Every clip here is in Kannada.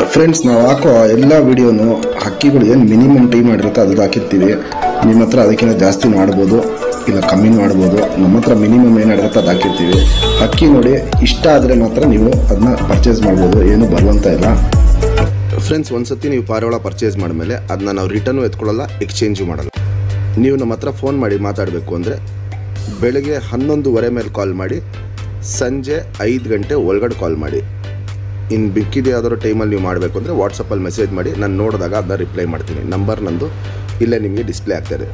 ಫ್ರೆಂಡ್ಸ್, ನಾವು ಹಾಕೋ ಎಲ್ಲ ವಿಡಿಯೋನು ಹಕ್ಕಿಗಳು ಏನು ಮಿನಿಮಮ್ ಟೈಮ್ ಮಾಡಿರುತ್ತೆ ಅದು ಹಾಕಿರ್ತೀವಿ. ನಿಮ್ಮ ಹತ್ರ ಅದಕ್ಕಿಂತ ಜಾಸ್ತಿ ಮಾಡ್ಬೋದು, ಇಲ್ಲ ಕಮ್ಮಿ ಮಾಡ್ಬೋದು. ನಮ್ಮ ಹತ್ರ ಮಿನಿಮಮ್ ಏನಿರುತ್ತೆ ಅದು ಹಾಕಿರ್ತೀವಿ. ಹಕ್ಕಿ ನೋಡಿ ಇಷ್ಟ ಆದರೆ ಮಾತ್ರ ನೀವು ಅದನ್ನ ಪರ್ಚೇಸ್ ಮಾಡ್ಬೋದು, ಏನು ಬರುವಂತ ಇಲ್ಲ. ಫ್ರೆಂಡ್ಸ್, ಒಂದ್ಸತಿ ನೀವು ಪಾರಿವಾಳ ಪರ್ಚೇಸ್ ಮಾಡಿದ್ಮೇಲೆ ಅದನ್ನ ನಾವು ರಿಟರ್ನು ಎತ್ಕೊಳ್ಳಲ್ಲ, ಎಕ್ಸ್ಚೇಂಜು ಮಾಡಲ್ಲ. ನೀವು ನಮ್ಮ ಹತ್ರ ಫೋನ್ ಮಾಡಿ ಮಾತಾಡಬೇಕು ಅಂದರೆ ಬೆಳಗ್ಗೆ 11:15 ಮೇಲೆ ಕಾಲ್ ಮಾಡಿ, ಸಂಜೆ 5 ಗಂಟೆ ಒಳಗಡೆ ಕಾಲ್ ಮಾಡಿ. ಇನ್ನು ಬಿಕ್ಕಿದೆ ಯಾವ್ದಾದ್ರು ಟೈಮಲ್ಲಿ ನೀವು ಮಾಡಬೇಕು ಅಂದರೆ ವಾಟ್ಸಪ್ಪಲ್ಲಿ ಮೆಸೇಜ್ ಮಾಡಿ, ನಾನು ನೋಡಿದಾಗ ಅದನ್ನ ರಿಪ್ಲೈ ಮಾಡ್ತೀನಿ. ನಂಬರ್ ನಂದು ಇಲ್ಲೇ ನಿಮಗೆ ಡಿಸ್ಪ್ಲೇ ಆಗ್ತಾಯಿದೆ.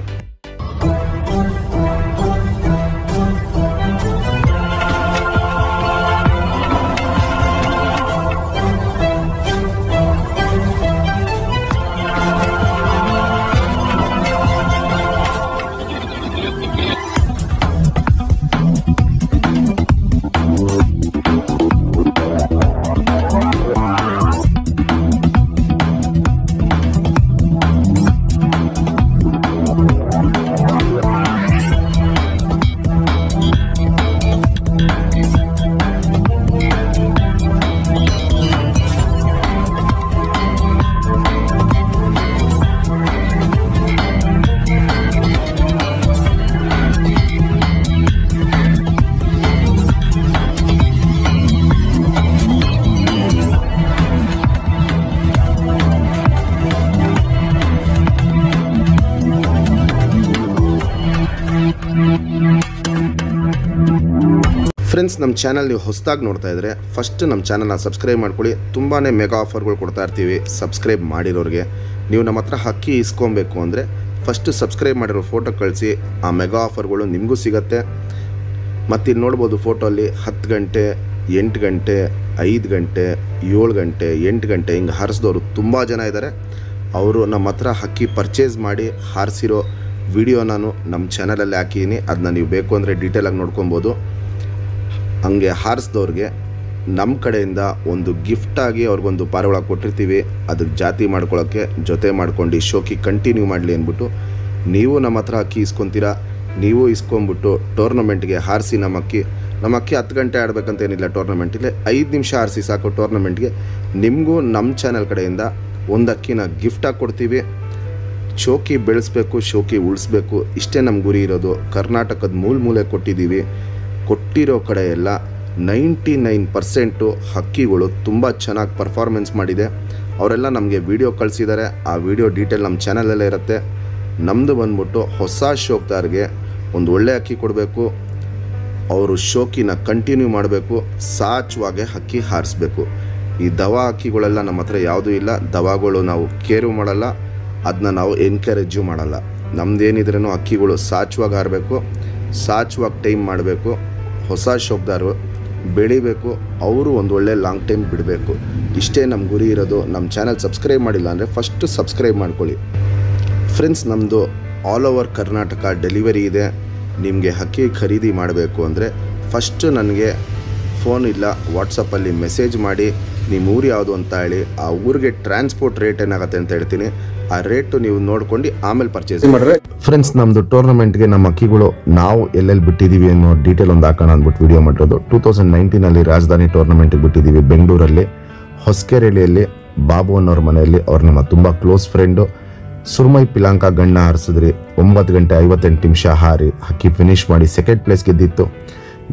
ಫ್ರೆಂಡ್ಸ್, ನಮ್ಮ ಚಾನಲ್ ನೀವು ಹೊಸದಾಗಿ ನೋಡ್ತಾ ಇದ್ದರೆ ಫಸ್ಟ್ ನಮ್ಮ ಚಾನಲ್ನ ಸಬ್ಸ್ಕ್ರೈಬ್ ಮಾಡ್ಕೊಳ್ಳಿ. ತುಂಬಾ ಮೆಗಾ ಆಫರ್ಗಳು ಕೊಡ್ತಾ ಇರ್ತೀವಿ ಸಬ್ಸ್ಕ್ರೈಬ್ ಮಾಡಿರೋರಿಗೆ. ನೀವು ನಮ್ಮ ಹತ್ರ ಹಕ್ಕಿ ಇಸ್ಕೊಬೇಕು ಅಂದರೆ ಫಸ್ಟ್ ಸಬ್ಸ್ಕ್ರೈಬ್ ಮಾಡಿರೋ ಫೋಟೋ ಕಳಿಸಿ, ಆ ಮೆಗಾ ಆಫರ್ಗಳು ನಿಮಗೂ ಸಿಗುತ್ತೆ. ಮತ್ತು ಇಲ್ಲಿ ನೋಡ್ಬೋದು ಫೋಟೋಲ್ಲಿ 10 ಗಂಟೆ, 8 ಗಂಟೆ, 5 ಗಂಟೆ, 7 ಗಂಟೆ, 8 ಗಂಟೆ ಹಿಂಗೆ ಹಾರಿಸಿದವರು ತುಂಬ ಜನ ಇದ್ದಾರೆ. ಅವರು ನಮ್ಮ ಹತ್ರ ಹಕ್ಕಿ ಪರ್ಚೇಸ್ ಮಾಡಿ ಹಾರಿಸಿರೋ ವಿಡಿಯೋ ನಾನು ನಮ್ಮ ಚಾನಲಲ್ಲಿ ಹಾಕಿದ್ದೀನಿ. ಅದನ್ನ ನೀವು ಬೇಕು ಅಂದರೆ ಡೀಟೇಲಾಗಿ ನೋಡ್ಕೊಬೋದು. ಹಂಗೆ ಹಾರಿಸಿದವ್ರಿಗೆ ನಮ್ಮ ಕಡೆಯಿಂದ ಒಂದು ಗಿಫ್ಟಾಗಿ ಅವ್ರಿಗೊಂದು ಪಾರಿವಾಳ ಕೊಟ್ಟಿರ್ತೀವಿ. ಅದಕ್ಕೆ ಜಾತಿ ಮಾಡ್ಕೊಳ್ಳೋಕ್ಕೆ ಜೊತೆ ಮಾಡ್ಕೊಂಡು ಶೋಕಿ ಕಂಟಿನ್ಯೂ ಮಾಡಲಿ ಅಂದ್ಬಿಟ್ಟು ನೀವು ನಮ್ಮ ಹತ್ರ ಅಕ್ಕಿ ಇಸ್ಕೊತೀರಾ. ನೀವು ಇಸ್ಕೊಂಬಿಟ್ಟು ಟೂರ್ನಮೆಂಟ್ಗೆ ಹಾರಿಸಿ ನಮ್ಮ ಅಕ್ಕಿ 10 ಗಂಟೆ ಆಡಬೇಕಂತೇನಿಲ್ಲ. ಟೂರ್ನಮೆಂಟಿಗೆ 5 ನಿಮಿಷ ಹಾರಿಸಿ ಸಾಕು. ಟೂರ್ನಮೆಂಟ್ಗೆ ನಿಮಗೂ ನಮ್ಮ ಚಾನಲ್ ಕಡೆಯಿಂದ ಒಂದು ಅಕ್ಕಿನ ಗಿಫ್ಟಾಗಿ ಕೊಡ್ತೀವಿ. ಶೋಕಿ ಬೆಳೆಸಬೇಕು, ಶೋಕಿ ಉಳಿಸ್ಬೇಕು, ಇಷ್ಟೇ ನಮ್ಮ ಗುರಿ ಇರೋದು. ಕರ್ನಾಟಕದ ಮೂಲೆ ಕೊಟ್ಟಿದ್ದೀವಿ. ಕೊಟ್ಟಿರೋ ಕಡೆ ಎಲ್ಲ 99% ಹಕ್ಕಿಗಳು ತುಂಬ ಚೆನ್ನಾಗಿ ಪರ್ಫಾರ್ಮೆನ್ಸ್ ಮಾಡಿದೆ. ಅವರೆಲ್ಲ ನಮಗೆ ವಿಡಿಯೋ ಕಳಿಸಿದ್ದಾರೆ. ಆ ವಿಡಿಯೋ ಡೀಟೇಲ್ ನಮ್ಮ ಚಾನಲಲ್ಲೇ ಇರುತ್ತೆ. ನಮ್ಮದು ಬಂದ್ಬಿಟ್ಟು ಹೊಸ ಶೋಕ್ದಾರ್ಗೆ ಒಂದು ಒಳ್ಳೆ ಅಕ್ಕಿ ಕೊಡಬೇಕು. ಅವರು ಶೋಕಿನ ಕಂಟಿನ್ಯೂ ಮಾಡಬೇಕು, ಸಾಚುವಾಗೆ ಹಕ್ಕಿ ಹಾರಿಸ್ಬೇಕು. ಈ ದವಾ ಹಕ್ಕಿಗಳೆಲ್ಲ ನಮ್ಮ ಹತ್ರ ಯಾವುದೂ ಇಲ್ಲ. ದವಾಗಳು ನಾವು ಕೇರು ಮಾಡಲ್ಲ, ಅದನ್ನ ನಾವು ಎನ್ಕರೇಜು ಮಾಡಲ್ಲ. ನಮ್ಮದೇನಿದ್ರೂ ಹಕ್ಕಿಗಳು ಸಾಚುವಾಗಿ ಹಾರಬೇಕು, ಸಾಚುವಾಗಿ ಟೈಮ್ ಮಾಡಬೇಕು. ಹೊಸ ಶೋಕ್ದಾರು ಬೆಳಿಬೇಕು, ಅವರು ಒಂದು ಒಳ್ಳೆ ಲಾಂಗ್ ಟೈಮ್ ಬಿಡಬೇಕು. ಇಷ್ಟೇ ನಮ್ಮ ಗುರಿ ಇರೋದು. ನಮ್ಮ ಚಾನಲ್ ಸಬ್ಸ್ಕ್ರೈಬ್ ಮಾಡಿಲ್ಲ ಅಂದರೆ ಫಸ್ಟ್ ಸಬ್ಸ್ಕ್ರೈಬ್ ಮಾಡ್ಕೊಳ್ಳಿ. ಫ್ರೆಂಡ್ಸ್, ನಮ್ಮದು ಆಲ್ ಓವರ್ ಕರ್ನಾಟಕ ಡೆಲಿವರಿ ಇದೆ. ನಿಮಗೆ ಹಕ್ಕಿ ಖರೀದಿ ಮಾಡಬೇಕು ಅಂದರೆ ಫಸ್ಟು ನನಗೆ ಫೋನ್ ಇಲ್ಲ ವಾಟ್ಸಪ್ಪಲ್ಲಿ ಮೆಸೇಜ್ ಮಾಡಿ ನಿಮ್ಮ ಊರು ಯಾವುದು ಅಂತ ಹೇಳಿ, ಆ ಊರಿಗೆ ಟ್ರಾನ್ಸ್ಪೋರ್ಟ್ ರೇಟ್ ಏನಾಗುತ್ತೆ ಅಂತ ಹೇಳ್ತೀನಿ. ಆ ರೇಟು ನೀವು ನೋಡ್ಕೊಂಡು ಆಮೇಲೆ ಪರ್ಚೇಸ್ ಮಾಡಿದ್ರೆ. ಫ್ರೆಂಡ್ಸ್, ನಮ್ಮದು ಟೂರ್ನಮೆಂಟ್ಗೆ ನಮ್ಮ ಅಕ್ಕಿಗಳು ನಾವು ಎಲ್ಲೆಲ್ಲಿ ಬಿಟ್ಟಿದ್ದೀವಿ ಅನ್ನೋ ಡೀಟೇಲ್ ಒಂದು ಹಾಕೋಣ ಅಂದ್ಬಿಟ್ಟು ವಿಡಿಯೋ ಮಾಡಿರೋದು. 2019 ರಾಜಧಾನಿ ಟೂರ್ನಮೆಂಟಿಗೆ ಬಿಟ್ಟಿದ್ದೀವಿ ಬೆಂಗಳೂರಲ್ಲಿ, ಹೊಸಕೆರೆಹಳ್ಳಿಯಲ್ಲಿ ಬಾಬು ಅನ್ನೋರ ಮನೆಯಲ್ಲಿ. ಅವ್ರು ನಮ್ಮ ತುಂಬ ಕ್ಲೋಸ್ ಫ್ರೆಂಡು. ಸುರ್ಮೈ ಪಿಲಾಂಕ ಗಣ್ಣ ಹಾರಿಸಿದ್ರಿ. 9 ಗಂಟೆ 58 ನಿಮಿಷ ಹಾರಿ ಹಕ್ಕಿ ಫಿನಿಶ್ ಮಾಡಿ ಸೆಕೆಂಡ್ ಪ್ಲೇಸ್ ಗೆದ್ದಿತ್ತು.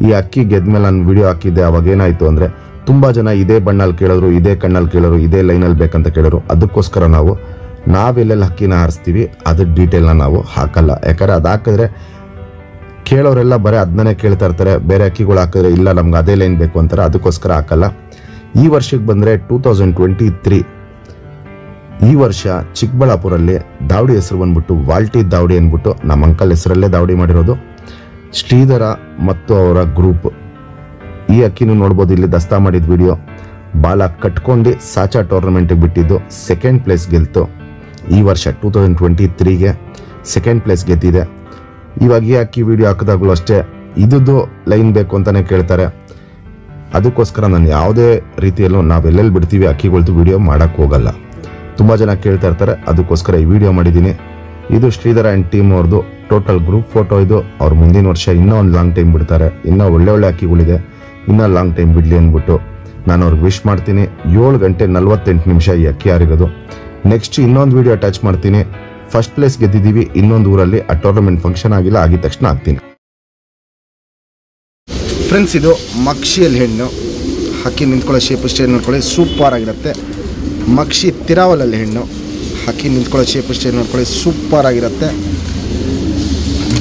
ಈ ಅಕ್ಕಿ ಗೆದ್ಮೇಲೆ ನಾನು ವಿಡಿಯೋ ಹಾಕಿದ್ದೆ. ಅವಾಗ ಏನಾಯಿತು ಅಂದರೆ ತುಂಬ ಜನ ಇದೇ ಬಣ್ಣಲ್ಲಿ ಕೇಳೋರು, ಇದೇ ಕಣ್ಣಲ್ಲಿ ಕೇಳೋರು, ಇದೇ ಲೈನಲ್ಲಿ ಬೇಕಂತ ಕೇಳೋರು. ಅದಕ್ಕೋಸ್ಕರ ನಾವೆಲ್ಲೆಲ್ಲಿ ಹಕ್ಕಿನ ಹಾರಿಸ್ತೀವಿ ಅದ್ರ ಡೀಟೇಲ್ನ ನಾವು ಹಾಕಲ್ಲ. ಯಾಕಂದರೆ ಅದು ಹಾಕಿದ್ರೆ ಕೇಳೋರೆಲ್ಲ ಬರೀ ಅದನ್ನೇ ಕೇಳ್ತಾ ಇರ್ತಾರೆ. ಬೇರೆ ಅಕ್ಕಿಗಳು ಹಾಕಿದ್ರೆ ಇಲ್ಲ ನಮ್ಗೆ ಅದೇ ಲೈನ್ ಬೇಕು ಅಂತಾರೆ. ಅದಕ್ಕೋಸ್ಕರ ಹಾಕಲ್ಲ. ಈ ವರ್ಷಕ್ಕೆ ಬಂದರೆ 2023 ಈ ವರ್ಷ ಚಿಕ್ಕಬಳ್ಳಾಪುರಲ್ಲಿ ದಾವಡಿ ಹೆಸರು ಬಂದ್ಬಿಟ್ಟು ವಾಲ್ಟಿ ದಾವಡಿ ಅಂದ್ಬಿಟ್ಟು ನಮ್ಮ ಅಂಕಲ್ ಹೆಸರಲ್ಲೇ ದಾವಡಿ ಮಾಡಿರೋದು. ಶ್ರೀಧರ ಮತ್ತು ಅವರ ಗ್ರೂಪ್. ಈ ಅಕ್ಕಿನೂ ನೋಡ್ಬೋದು, ಇಲ್ಲಿ ದಸ್ತಾ ಮಾಡಿದ ವಿಡಿಯೋ. ಬಾಲ ಕಟ್ಕೊಂಡು ಸಾಚಾ ಟೂರ್ನಮೆಂಟಿಗೆ ಬಿಟ್ಟಿದ್ದು, ಸೆಕೆಂಡ್ ಪ್ಲೇಸ್ ಗೆಲ್ತು. ಈ ವರ್ಷ 2023ಗೆ ಸೆಕೆಂಡ್ ಪ್ಲೇಸ್ ಗೆದ್ದಿದೆ. ಇವಾಗ ಈ ಅಕ್ಕಿ ವಿಡಿಯೋ ಹಾಕಿದಾಗಲೂ ಅಷ್ಟೇ ಇದ್ದು ಲೈನ್ ಬೇಕು ಅಂತಲೇ ಕೇಳ್ತಾರೆ. ಅದಕ್ಕೋಸ್ಕರ ನಾನು ಯಾವುದೇ ರೀತಿಯಲ್ಲೂ ನಾವೆಲ್ಲೆಲ್ಲಿ ಬಿಡ್ತೀವಿ ಅಕ್ಕಿಗಳ್ದು ವಿಡಿಯೋ ಮಾಡೋಕ್ಕೆ ಹೋಗಲ್ಲ. ತುಂಬ ಜನ ಕೇಳ್ತಾ ಇರ್ತಾರೆ, ಅದಕ್ಕೋಸ್ಕರ ಈ ವಿಡಿಯೋ ಮಾಡಿದ್ದೀನಿ. ಇದು ಶ್ರೀಧರ ಆ್ಯಂಡ್ ಟೀಮ್ ಅವ್ರದ್ದು ಟೋಟಲ್ ಗ್ರೂಪ್ ಫೋಟೋ. ಇದು ಅವ್ರು ಮುಂದಿನ ವರ್ಷ ಇನ್ನೂ ಒಂದು ಲಾಂಗ್ ಟೈಮ್ ಬಿಡ್ತಾರೆ. ಇನ್ನೂ ಒಳ್ಳೆ ಅಕ್ಕಿಗಳಿದೆ, ಇನ್ನೂ ಲಾಂಗ್ ಟೈಮ್ ಬಿಡಲಿ ಅಂದ್ಬಿಟ್ಟು ನಾನು ಅವ್ರಿಗೆ ವಿಶ್ ಮಾಡ್ತೀನಿ. 7 ಗಂಟೆ 48 ನಿಮಿಷ ಈ ಅಕ್ಕಿ ಆರಿರೋದು. ನೆಕ್ಸ್ಟ್ ಇನ್ನೊಂದು ವಿಡಿಯೋ ಅಟ್ಯಾಚ್ ಮಾಡ್ತೀನಿ. ಫಸ್ಟ್ ಪ್ಲೇಸ್ ಗೆದ್ದಿದ್ದೀವಿ ಇನ್ನೊಂದು ಊರಲ್ಲಿ, ಆ ಟೂರ್ನಮೆಂಟ್ ಫಂಕ್ಷನ್ ಆಗಿಲ್ಲ, ಆಗಿದ ತಕ್ಷಣ ಆಗ್ತೀನಿ. ಫ್ರೆಂಡ್ಸ್, ಇದು ಮಕ್ಷಿಯಲ್ಲಿ ಹೆಣ್ಣು. ಹಕ್ಕಿ ನಿಂತ್ಕೊಳ್ಳೋ ಶೇಪು ಸ್ಟೈಲ್ ನೋಡ್ಕೊಳ್ಳಿ, ಸೂಪರ್ ಆಗಿರುತ್ತೆ. ಮಕ್ಷಿ ತಿರಾವಲಲ್ಲಿ ಹೆಣ್ಣು. ಹಕ್ಕಿ ನಿಂತ್ಕೊಳ್ಳೋ ಶೇಪು ಸ್ಟೈಲ್ ನೋಡ್ಕೊಳ್ಳಿ, ಸೂಪರ್ ಆಗಿರುತ್ತೆ.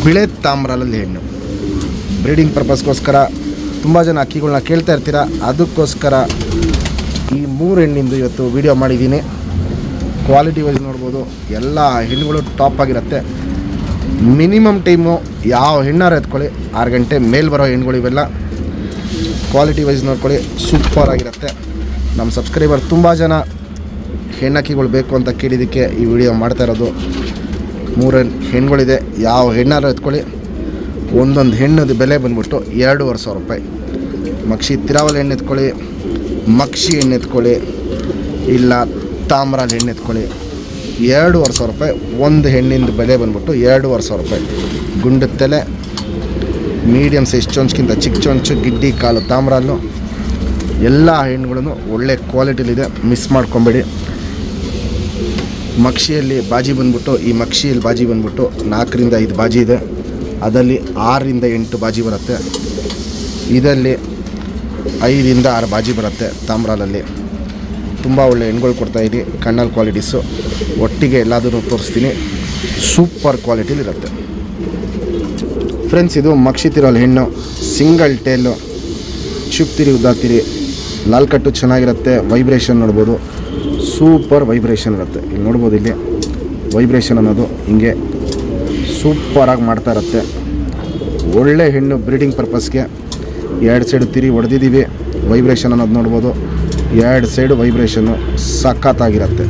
ಬಿಳೆ ತಾಮ್ರಲ್ಲಿ ಹೆಣ್ಣು. ಬ್ರೀಡಿಂಗ್ ಪರ್ಪಸ್ಗೋಸ್ಕರ ತುಂಬ ಜನ ಅಕ್ಕಿಗಳನ್ನ ಕೇಳ್ತಾ ಇರ್ತೀರ, ಅದಕ್ಕೋಸ್ಕರ ಈ 3 ಹೆಣ್ಣಿಂದು ಇವತ್ತು ವಿಡಿಯೋ ಮಾಡಿದ್ದೀನಿ. ಕ್ವಾಲಿಟಿ ವೈಸ್ ನೋಡ್ಬೋದು, ಎಲ್ಲ ಹೆಣ್ಣುಗಳು ಟಾಪ್ ಆಗಿರುತ್ತೆ. ಮಿನಿಮಮ್ ಟೈಮು ಯಾವ ಹೆಣ್ಣಾರು ಎತ್ಕೊಳ್ಳಿ 6 ಗಂಟೆ ಮೇಲೆ ಬರೋ ಹೆಣ್ಣುಗಳು ಇವೆಲ್ಲ. ಕ್ವಾಲಿಟಿ ವೈಸ್ ನೋಡ್ಕೊಳ್ಳಿ, ಸೂಪರ್ ಆಗಿರುತ್ತೆ. ನಮ್ಮ ಸಬ್ಸ್ಕ್ರೈಬರ್ ತುಂಬ ಜನ ಹೆಣ್ಣಕ್ಕಿಗಳು ಬೇಕು ಅಂತ ಕೇಳಿದ್ದಕ್ಕೆ ಈ ವಿಡಿಯೋ ಮಾಡ್ತಾ ಇರೋದು. 3 ಹೆಣ್ಣುಗಳಿದೆ, ಯಾವ ಹೆಣ್ಣಾರು ಎತ್ಕೊಳ್ಳಿ. ಒಂದೊಂದು ಹೆಣ್ಣದು ಬೆಲೆ ಬಂದ್ಬಿಟ್ಟು 2,500 ರೂಪಾಯಿ. ಮಕ್ಷಿ ತಿರಾವಲ್ ಹೆಣ್ಣು ಎತ್ಕೊಳ್ಳಿ, ಮಕ್ಷಿ ಹೆಣ್ಣು ಎತ್ಕೊಳ್ಳಿ, ಇಲ್ಲ ತಾಮ್ರಲ್ಲಿ ಹೆಣ್ಣು ಎತ್ಕೊಳ್ಳಿ, 2,500 ರೂಪಾಯಿ. ಒಂದು ಹೆಣ್ಣಿಂದು ಬೆಲೆ ಬಂದ್ಬಿಟ್ಟು 2,500 ರೂಪಾಯಿ. ಗುಂಡು ತಲೆ, ಮೀಡಿಯಮ್ ಸೈಜ್ ಚೊಂಚ್ಕಿಂತ ಚಿಕ್ಕ ಚೊಂಚು, ಗಿಡ್ಡಿ ಕಾಲು ತಾಮ್ರಲ್ಲು, ಎಲ್ಲ ಹೆಣ್ಣುಗಳನ್ನು ಒಳ್ಳೆ ಕ್ವಾಲಿಟಿಲಿದೆ, ಮಿಸ್ ಮಾಡ್ಕೊಬೇಡಿ. ಮಕ್ಷಿಯಲ್ಲಿ ಬಾಜಿ ಬಂದ್ಬಿಟ್ಟು, ಈ ಮಕ್ಷಿಯಲ್ಲಿ ಬಾಜಿ ಬಂದ್ಬಿಟ್ಟು 4 ರಿಂದ 5 ಬಾಜಿ ಇದೆ. ಅದರಲ್ಲಿ 6 ರಿಂದ 8 ಬಾಜಿ ಬರುತ್ತೆ. ಇದರಲ್ಲಿ 5 ರಿಂದ 6 ಬಾಜಿ ಬರುತ್ತೆ ತಾಮ್ರಾಲಲ್ಲಿ. ತುಂಬ ಒಳ್ಳೆ ಹೆಣ್ಗಳು ಕೊಡ್ತಾಯಿದ್ದೀನಿ. ಕಣ್ಣಲ್ ಕ್ವಾಲಿಟೀಸು ಒಟ್ಟಿಗೆ ಎಲ್ಲದನ್ನು ತೋರಿಸ್ತೀನಿ. ಸೂಪರ್ ಕ್ವಾಲಿಟಿಲಿರುತ್ತೆ. ಫ್ರೆಂಡ್ಸ್, ಇದು ಮಕ್ಷಿ ತಿರೋಲ್ ಹೆಣ್ಣು. ಸಿಂಗಲ್ ಟೇಲು, ಚುಪ್ತಿರಿ ಉದ್ದಾತಿರಿ, ಲಾಲ್ ಕಟ್ಟು ಚೆನ್ನಾಗಿರುತ್ತೆ. ವೈಬ್ರೇಷನ್ ನೋಡ್ಬೋದು, ಸೂಪರ್ ವೈಬ್ರೇಷನ್ ಇರುತ್ತೆ. ಇಲ್ಲಿ ನೋಡ್ಬೋದು, ಇಲ್ಲಿ ವೈಬ್ರೇಷನ್ ಅನ್ನೋದು ಹಿಂಗೆ ಸೂಪರಾಗಿ ಮಾಡ್ತಾ ಇರುತ್ತೆ. ಒಳ್ಳೆ ಹೆಣ್ಣು ಬ್ರೀಡಿಂಗ್ ಪರ್ಪಸ್ಗೆ. 2 ಸೈಡು ತಿರಿ ಹೊಡೆದಿದ್ದೀವಿ. ವೈಬ್ರೇಷನ್ ಅನ್ನೋದು ನೋಡ್ಬೋದು, 2 ಸೈಡು ವೈಬ್ರೇಷನ್ನು ಸಖತ್ತಾಗಿರುತ್ತೆ.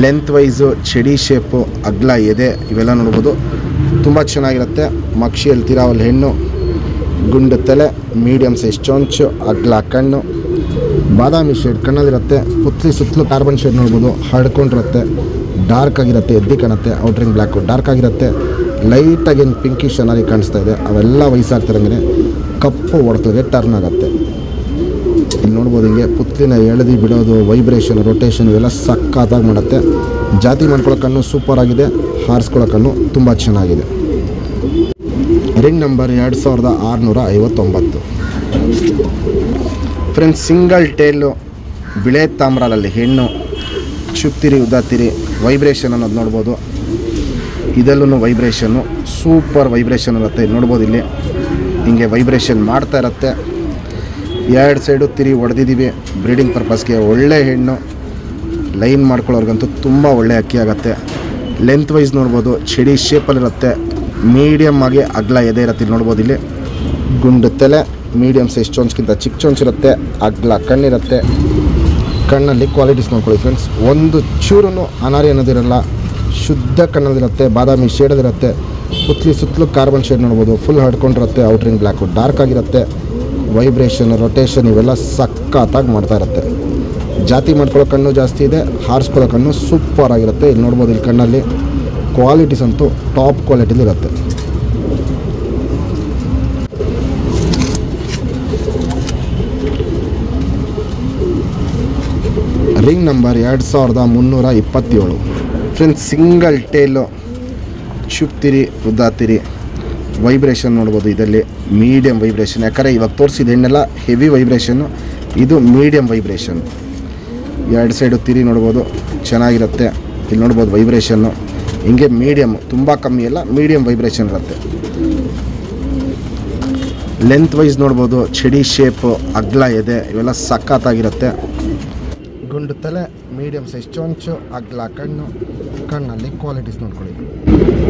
ಲೆಂತ್ ವೈಸು, ಚಡಿ ಶೇಪು, ಅಗ್ಲ ಎದೆ ಇವೆಲ್ಲ ನೋಡ್ಬೋದು, ತುಂಬ ಚೆನ್ನಾಗಿರುತ್ತೆ. ಮಕ್ಷಿಯಲ್ಲಿ ತಿರಾವಲ್ ಹೆಣ್ಣು. ಗುಂಡು ತಲೆ, ಮೀಡಿಯಮ್ ಸೈಜ್ ಚೊಂಚು, ಅಗ್ಲ ಕಣ್ಣು, ಬಾದಾಮಿ ಶೇಡ್ ಕಣ್ಣಲ್ಲಿರುತ್ತೆ. ಪುತ್ಲಿ ಸುತ್ತಲೂ ಕಾರ್ಬನ್ ಶೇಡ್ ನೋಡ್ಬೋದು, ಹರ್ಡ್ಕೊಂಡಿರುತ್ತೆ. ಡಾರ್ಕ್ ಆಗಿರುತ್ತೆ, ಎದ್ದಿ ಕಾಣುತ್ತೆ. ಔಟ್ರಿಂಗ್ ಬ್ಲ್ಯಾಕು ಡಾರ್ಕ್ ಆಗಿರುತ್ತೆ. ಲೈಟಾಗಿ ಏನು ಪಿಂಕಿಶ್ ಅನ್ನಾಗಿ ಕಾಣಿಸ್ತಾ ಇದೆ. ಅವೆಲ್ಲ ವಯಸ್ಸಾಗ್ತಿರಂಗೆ ಕಪ್ಪು ಹೊಡ್ತದೆ, ಟರ್ನ್ ಆಗುತ್ತೆ. ಇಲ್ಲಿ ನೋಡ್ಬೋದು, ಹಿಂಗೆ ಪುತ್ಲಿನ ಎಳೆದು ಬಿಡೋದು, ವೈಬ್ರೇಷನ್, ರೊಟೇಷನ್ ಇವೆಲ್ಲ ಸಖತ್ತಾಗಿ ಮಾಡುತ್ತೆ. ಜಾತಿ ಮಾಡ್ಕೊಳ್ಳೋಕ್ಕನ್ನು ಸೂಪರ್ ಆಗಿದೆ, ಹಾರಿಸ್ಕೊಳ್ಳೋಕ್ಕನ್ನು ತುಂಬ ಚೆನ್ನಾಗಿದೆ. Ring number 2659. Friends, single tail, ಬಿಳೆ ತಾಮ್ರಾಲಲ್ಲಿ ಹೆಣ್ಣು. ಚುಪ್ತಿರಿ ಉದ್ದಾತಿರಿ, ವೈಬ್ರೇಷನ್ ಅನ್ನೋದು ನೋಡ್ಬೋದು. ಇದರಲ್ಲೂ ವೈಬ್ರೇಷನ್ನು ಸೂಪರ್ ವೈಬ್ರೇಷನ್ ಇರುತ್ತೆ. ನೋಡ್ಬೋದು, ಇಲ್ಲಿ ಹಿಂಗೆ ವೈಬ್ರೇಷನ್ ಮಾಡ್ತಾ ಇರುತ್ತೆ. 2 ಸೈಡು ತಿರಿ ಹೊಡೆದಿದ್ದೀವಿ ಬ್ರೀಡಿಂಗ್ ಪರ್ಪಸ್ಗೆ. ಒಳ್ಳೆ ಹೆಣ್ಣು, ಲೈನ್ ಮಾಡ್ಕೊಳ್ಳೋರ್ಗಂತೂ ತುಂಬ ಒಳ್ಳೆ ಅಕ್ಕಿ ಆಗುತ್ತೆ. ಲೆಂತ್ ವೈಸ್ ನೋಡ್ಬೋದು, ಚಡಿ ಶೇಪಲ್ಲಿರುತ್ತೆ. ಮೀಡಿಯಮ್ ಆಗಿ ಅಗ್ಲ ಎದೆ ಇರುತ್ತೆ. ಇಲ್ಲಿ ನೋಡ್ಬೋದು, ಇಲ್ಲಿ ಗುಂಡು ತಲೆ, ಮೀಡಿಯಮ್ ಸೈಜ್ ಚೊಂಚ್ಕಿಂತ ಚಿಕ್ಕ ಚೊಂಚಿರುತ್ತೆ. ಅಗ್ಲ ಕಣ್ಣಿರುತ್ತೆ. ಕಣ್ಣಲ್ಲಿ ಕ್ವಾಲಿಟೀಸ್ ನೋಡ್ಕೊಳ್ಳಿ ಫ್ರೆಂಡ್ಸ್. ಒಂದು ಚೂರು ಅನಾರಿ ಅನ್ನೋದಿರಲ್ಲ, ಶುದ್ಧ ಕಣ್ಣಲ್ಲಿರುತ್ತೆ. ಬಾದಾಮಿ ಶೇಡಲ್ಲಿರುತ್ತೆ. ಪುತ್ಲಿ ಸುತ್ತಲೂ ಕಾರ್ಬನ್ ಶೇಡ್ ನೋಡ್ಬೋದು, ಫುಲ್ ಹಡ್ಕೊಂಡಿರುತ್ತೆ. ಔಟ್ರಿಂಗ್ ಬ್ಲ್ಯಾಕು ಡಾರ್ಕ್ ಆಗಿರುತ್ತೆ. ವೈಬ್ರೇಷನ್, ರೊಟೇಷನ್ ಇವೆಲ್ಲ ಸಖತ್ತಾಗಿ ಮಾಡ್ತಾ ಇರುತ್ತೆ. ಜಾತಿ ಮಾಡ್ಕೊಳ್ಳೋ ಕಣ್ಣು ಜಾಸ್ತಿ ಇದೆ, ಹಾರಿಸ್ಕೊಳ್ಳೋ ಕಣ್ಣು ಸೂಪರ್ ಆಗಿರುತ್ತೆ. ಇಲ್ಲಿ ನೋಡ್ಬೋದು, ಇಲ್ಲಿ ಕಣ್ಣಲ್ಲಿ ಕ್ವಾಲಿಟೀಸ್ ಅಂತೂ ಟಾಪ್ ಕ್ವಾಲಿಟಿಲಿರುತ್ತೆ. Ring number 2327. Friends, single tail, ಚುಪ್ತಿರಿ ಉದ್ದಾತಿರಿ, ವೈಬ್ರೇಷನ್ ನೋಡ್ಬೋದು. ಇದರಲ್ಲಿ ಮೀಡಿಯಮ್ ವೈಬ್ರೇಷನ್, ಯಾಕಂದರೆ ಇವಾಗ ತೋರಿಸಿದ ಹೆಣ್ಣೆಲ್ಲ ಹೆವಿ ವೈಬ್ರೇಷನ್ನು, ಇದು ಮೀಡಿಯಮ್ ವೈಬ್ರೇಷನ್. 2 ಸೈಡು ತಿರಿ ನೋಡ್ಬೋದು, ಚೆನ್ನಾಗಿರುತ್ತೆ. ಇಲ್ಲಿ ನೋಡ್ಬೋದು ವೈಬ್ರೇಷನ್ನು ಹಿಂಗೆ ಮೀಡಿಯಮ್, ತುಂಬ ಕಮ್ಮಿ ಎಲ್ಲ, ಮೀಡಿಯಮ್ ವೈಬ್ರೇಷನ್ ಇರುತ್ತೆ. ಲೆಂತ್ ವೈಸ್ ನೋಡ್ಬೋದು, ಚಡಿ ಶೇಪು, ಅಗ್ಲ ಎದೆ ಇವೆಲ್ಲ ಸಖತ್ತಾಗಿರುತ್ತೆ. ಗುಂಡು ತಲೆ, ಮೀಡಿಯಮ್ ಸೈಜ್ ಚೊಂಚು, ಅಗ್ಲ ಕಣ್ಣು. ಕಣ್ಣಲ್ಲಿ ಕ್ವಾಲಿಟೀಸ್ ನೋಡ್ಕೊಳ್ಳಿ.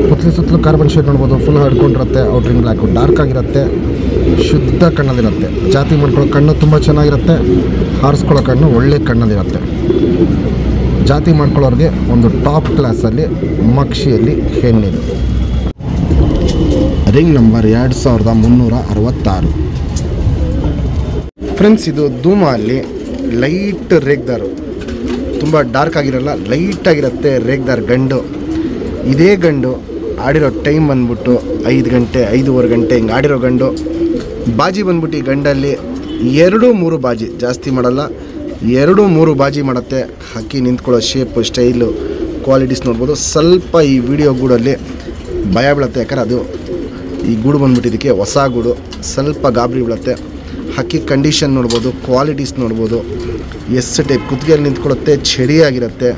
ಪುತ್ಲಿ ಸುತ್ತಲೂ ಕಾರ್ಬನ್ ಶೇಡ್ ನೋಡ್ಬೋದು, ಫುಲ್ ಹಡ್ಕೊಂಡಿರುತ್ತೆ. ಔಟ್ರಿಂಗ್ ಬ್ಲ್ಯಾಕು ಡಾರ್ಕ್ ಆಗಿರುತ್ತೆ. ಶುದ್ಧ ಕಣ್ಣಲ್ಲಿರುತ್ತೆ. ಜಾತಿ ಮಾಡ್ಕೊಳ್ಳೋ ಕಣ್ಣು ತುಂಬ ಚೆನ್ನಾಗಿರುತ್ತೆ. ಹಾರಿಸ್ಕೊಳ್ಳೋ ಕಣ್ಣು ಒಳ್ಳೆ ಕಣ್ಣಲ್ಲಿರುತ್ತೆ. ಜಾತಿ ಮಾಡ್ಕೊಳ್ಳೋರಿಗೆ ಒಂದು ಟಾಪ್ ಕ್ಲಾಸಲ್ಲಿ ಮಕ್ಷಿಯಲ್ಲಿ ಹೆಣ್ಣಿದೆ. Ring number 2366. ಫ್ರೆಂಡ್ಸ್, ಇದು ಧೂಮಲ್ಲಿ ಲೈಟ್ ರೇಗ್ದಾರು, ತುಂಬ ಡಾರ್ಕ್ ಆಗಿರಲ್ಲ, ಲೈಟ್ ಆಗಿರುತ್ತೆ ರೇಗ್ದಾರ್ ಗಂಡು. ಇದೇ ಗಂಡು ಆಡಿರೋ ಟೈಮ್ ಬಂದ್ಬಿಟ್ಟು 5 ಗಂಟೆ 5:15 ಗಂಟೆ ಹಿಂಗೆ ಆಡಿರೋ ಗಂಡು. ಬಾಜಿ ಬಂದ್ಬಿಟ್ಟು ಈ ಗಂಡಲ್ಲಿ 2-3 ಬಾಜಿ, ಜಾಸ್ತಿ ಮಾಡಲ್ಲ, 2-3 ಬಾಜಿ ಮಾಡುತ್ತೆ. ಹಕ್ಕಿ ನಿಂತ್ಕೊಳ್ಳೋ ಶೇಪು, ಸ್ಟೈಲು, ಕ್ವಾಲಿಟೀಸ್ ನೋಡ್ಬೋದು. ಸ್ವಲ್ಪ ಈ ವಿಡಿಯೋ ಗೂಡಲ್ಲಿ ಭಯ ಬೀಳುತ್ತೆ, ಯಾಕಂದ್ರೆ ಅದು ಈ ಗೂಡು ಬಂದ್ಬಿಟ್ಟಿದ್ದಕ್ಕೆ ಹೊಸ ಗೂಡು, ಸ್ವಲ್ಪ ಗಾಬರಿ ಬೀಳುತ್ತೆ. ಹಕ್ಕಿ ಕಂಡೀಷನ್ ನೋಡ್ಬೋದು, ಕ್ವಾಲಿಟೀಸ್ ನೋಡ್ಬೋದು. ಎಸ್ ಟೈಪ್ ಕುತ್ತಿಗೆಯಲ್ಲಿ ನಿಂತ್ಕೊಳ್ಳುತ್ತೆ, ಚಳಿಯಾಗಿರುತ್ತೆ.